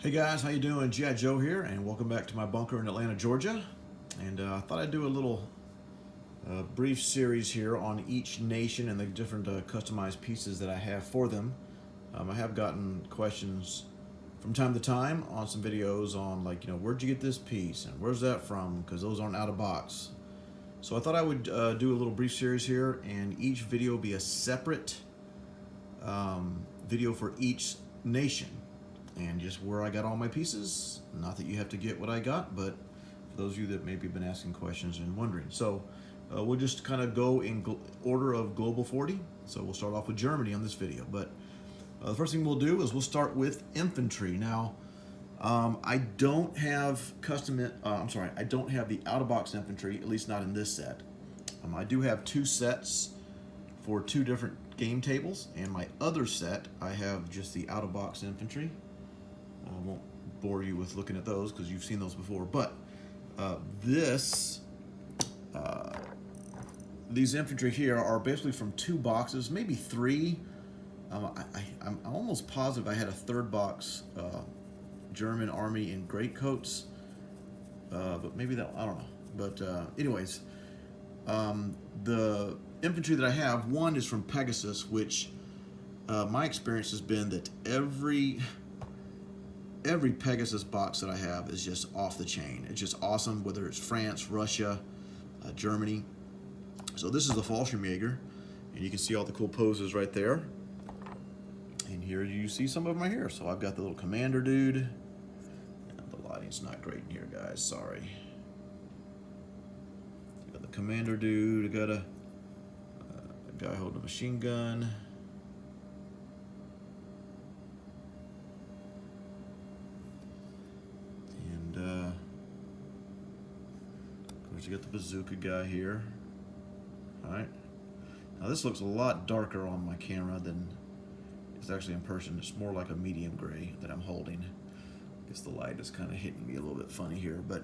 Hey guys, how you doing? Gijoe here, and welcome back to my bunker in Atlanta, Georgia. And I thought I'd do a little brief series here on each nation and the different customized pieces that I have for them. I have gotten questions from time to time on some videos on where'd you get this piece and where's that from? Because those aren't out of box. So I thought I would do a little brief series here, and each video be a separate video for each nation. And just where I got all my pieces. Not that you have to get what I got, but for those of you that maybe have been asking questions and wondering. So we'll just kind of go in order of Global 40. So we'll start off with Germany on this video. But the first thing we'll do is we'll start with Infantry. Now, I don't have I don't have the out-of-box Infantry, at least not in this set. I do have two sets for two different game tables, and my other set, I have just the out-of-box Infantry. I won't bore you with looking at those because you've seen those before, but these infantry here are basically from two boxes, maybe three. I'm almost positive I had a third box, German Army in greatcoats, but maybe that, I don't know. But anyways, the infantry that I have, one is from Pegasus, which my experience has been that every Pegasus box that I have is just off the chain. It's just awesome, whether it's France, Russia, Germany. So this is the Fallschirmjäger, and you can see all the cool poses right there. And here you see some of them right here. So I've got the little commander dude. And the lighting's not great in here, guys, sorry. Got the commander dude, I got a guy holding a machine gun. Of course, you got the bazooka guy here. All right. Now this looks a lot darker on my camera than it's actually in person. It's more like a medium gray that I'm holding. I guess the light is kind of hitting me a little bit funny here, but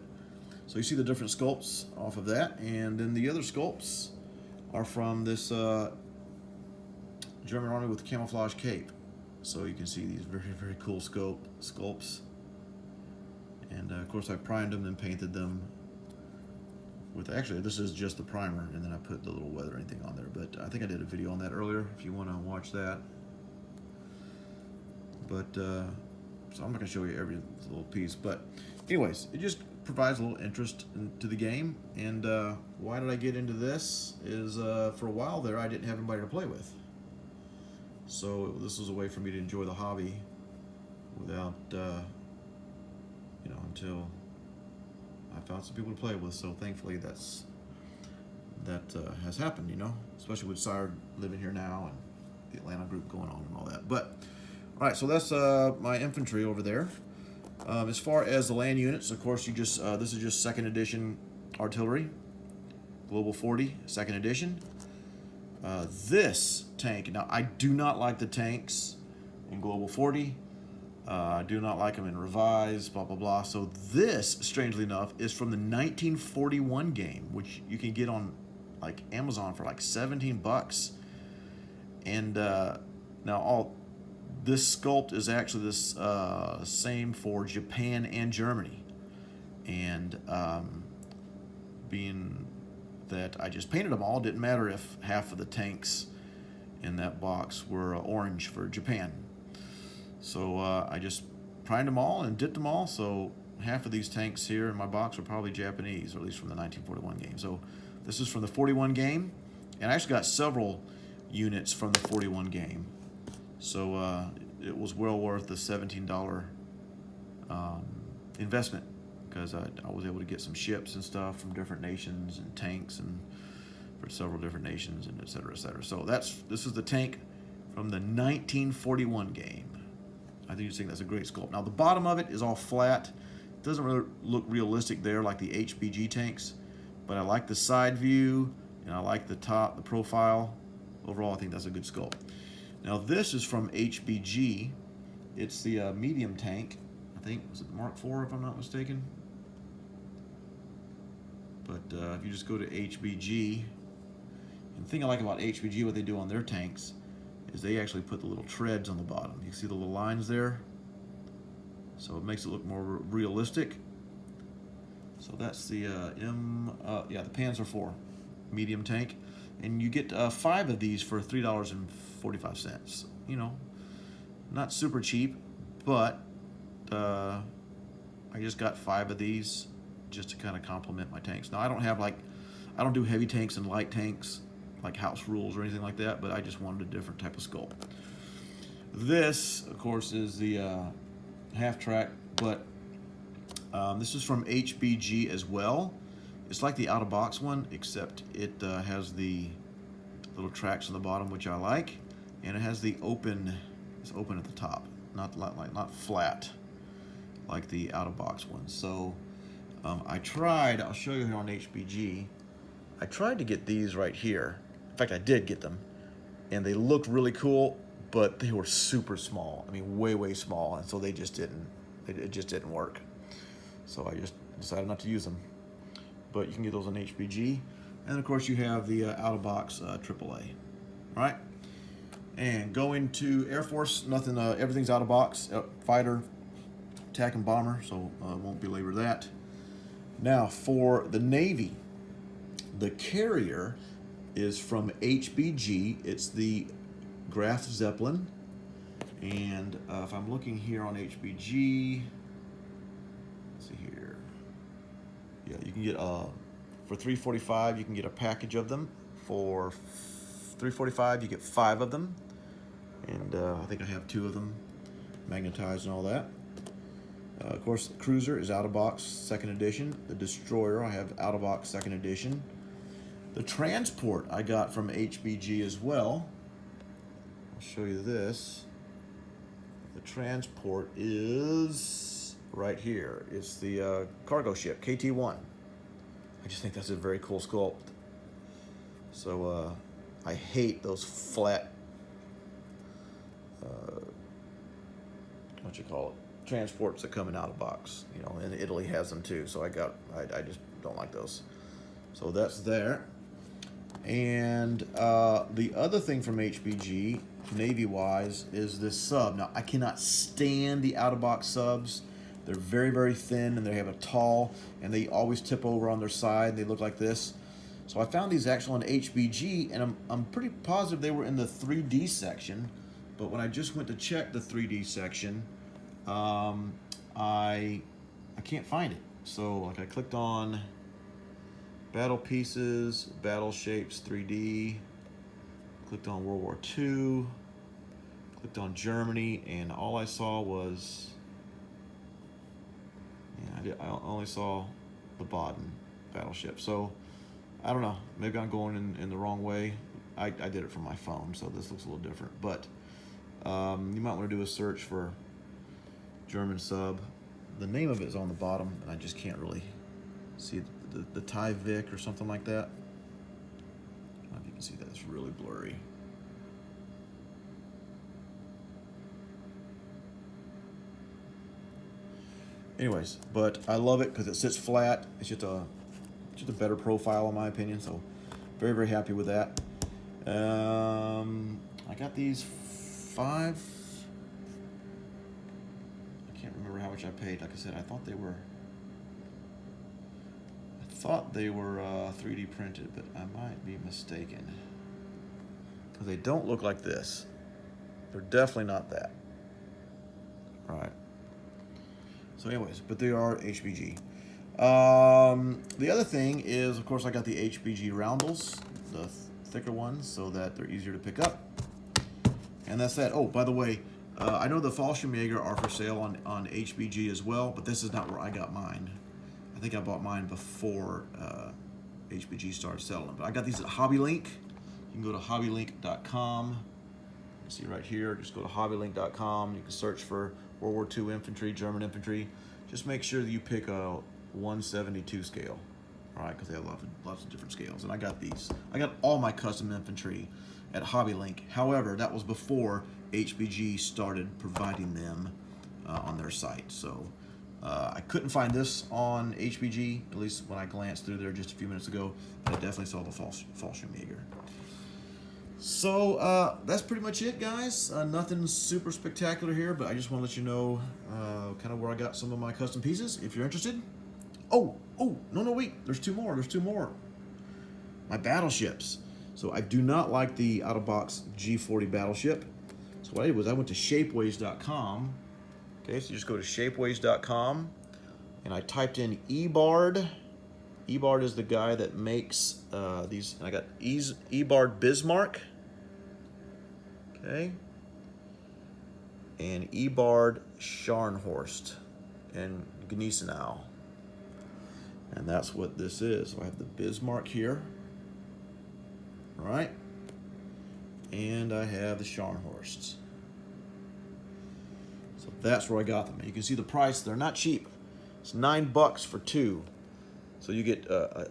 so you see the different sculpts off of that, and then the other sculpts are from this German army with the camouflage cape. So you can see these very, very cool sculpts. And of course I primed them and painted them with, actually this is just the primer, and then I put the little weathering thing on there, but I think I did a video on that earlier if you want to watch that. But so I'm not going to show you every little piece, but anyways, it just provides a little interest to the game. And why did I get into this is for a while there I didn't have anybody to play with, so this was a way for me to enjoy the hobby without until I found some people to play with. So thankfully that has happened, especially with Sire living here now and the Atlanta group going on and all that. But all right, so that's my infantry over there. As far as the land units, of course, this is just 2nd edition artillery, Global 40, 2nd edition. This tank, now I do not like the tanks in Global 40. I do not like them in revised, blah, blah, blah. So this, strangely enough, is from the 1941 game, which you can get on like Amazon for like 17 bucks. And now this sculpt is actually this same for Japan and Germany. And being that I just painted them all, didn't matter if half of the tanks in that box were orange for Japan. So I just primed them all and dipped them all. So half of these tanks here in my box are probably Japanese, or at least from the 1941 game. So this is from the 41 game, and I actually got several units from the 41 game. So it was well worth the $17 investment, because I was able to get some ships and stuff from different nations and tanks and for several different nations and et cetera, et cetera. So this is the tank from the 1941 game. I think that's a great sculpt. Now the bottom of it is all flat. It doesn't really look realistic there like the HBG tanks, but I like the side view and I like the top, the profile. Overall, I think that's a good sculpt. Now this is from HBG. It's the medium tank. I think, was it the Mark IV if I'm not mistaken? But if you just go to HBG, and the thing I like about HBG, what they do on their tanks, is they actually put the little treads on the bottom. You see the little lines there? so it makes it look more realistic. So that's the yeah, the Panzer IV medium tank, and you get 5 of these for $3.45. You know, not super cheap, but I just got 5 of these just to kind of complement my tanks. Now I don't do heavy tanks and light tanks like house rules or anything like that, but I just wanted a different type of sculpt. This, of course, is the half track, but this is from HBG as well. It's like the out-of-box one, except it has the little tracks on the bottom, which I like, and it has the open. It's open at the top, not flat like the out-of-box one. So I tried. I'll show you here on HBG. I tried to get these right here. In fact, I did get them, and they looked really cool, but they were super small. I mean, way small, and so they just didn't. It just didn't work. So I just decided not to use them. But you can get those on HBG. And of course you have the out-of-box AAA. All right? And going to Air Force, nothing, everything's out-of-box. Fighter, attack, and bomber, so won't belabor that. Now for the Navy, the carrier is from HBG. It's the Graf Zeppelin. And if I'm looking here on HBG, yeah, you can get for $3.45. You can get a package of them. For $3.45, you get 5 of them, and I think I have 2 of them, magnetized and all that. Of course, the Cruiser is out of box, 2nd edition. The Destroyer I have out of box, 2nd edition. The Transport I got from HBG as well. I'll show you this. The Transport is right here. It's the cargo ship, KT-1. I just think that's a very cool sculpt. So I hate those flat, what you call it, transports that come in out of box. You know, and Italy has them too. So I just don't like those. So that's there. And the other thing from HBG, Navy-wise, is this sub. Now, I cannot stand the out-of-box subs. They're very thin, and they have a tall, and they always tip over on their side. They look like this. So I found these actually on HBG, and I'm pretty positive they were in the 3D section. But when I just went to check the 3D section, I can't find it. So like I clicked on Battle Pieces, Battle Shapes 3D, clicked on World War II, clicked on Germany, and all I saw was, I only saw the Baden battleship. So I don't know, maybe I'm going in the wrong way. I did it from my phone, so this looks a little different. But you might want to do a search for German sub. The name of it is on the bottom, and I just can't really see the Thai Vic or something like that. I don't know if you can see that, it's really blurry. Anyways, but I love it because it sits flat. It's just a better profile in my opinion. So very happy with that. I got these 5. I can't remember how much I paid. Like I said, I thought they were 3D printed, but I might be mistaken because they don't look like this. They're definitely not that. All right. So anyways, but they are HBG. The other thing is, of course, I got the HBG roundels, the thicker ones, so that they're easier to pick up. And that's that. Oh, by the way, I know the Fallschirmjäger are for sale on HBG as well, but this is not where I got mine. I think I bought mine before HBG started selling them. But I got these at HobbyLink. You can go to hobbylink.com. You see right here, just go to hobbylink.com. You can search for World War II infantry, German infantry. Just make sure that you pick a 172 scale, all right, because they have lots of different scales. And I got these. I got all my custom infantry at HobbyLink. However, that was before HBG started providing them on their site. So I couldn't find this on HBG, at least when I glanced through there just a few minutes ago, but I definitely saw the Fallschirmjäger. So that's pretty much it, guys. Nothing super spectacular here, but I just want to let you know kind of where I got some of my custom pieces if you're interested. Oh, no, wait. There's two more. My battleships. So I do not like the out-of-box G40 battleship. So what I did was I went to shapeways.com. Okay, so you just go to shapeways.com and I typed in eBard. eBard is the guy that makes these. I got eBard Bismarck. Okay. And eBard Scharnhorst and Gneisenau. And that's what this is. So I have the Bismarck here. All right. And I have the Scharnhorsts. So that's where I got them. And you can see the price. They're not cheap. It's $9 for two. So you get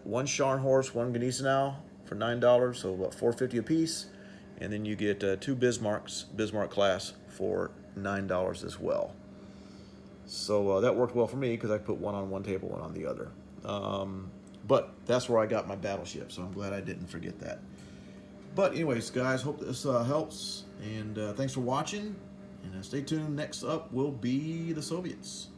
one Scharnhorst, one Gneisenau for $9, so about $4.50 a piece. And then you get two Bismarck class for $9 as well. So that worked well for me because I put one on one table, one on the other. But that's where I got my battleship, so I'm glad I didn't forget that. But anyways, guys, hope this helps. And thanks for watching. And stay tuned. Next up will be the Soviets.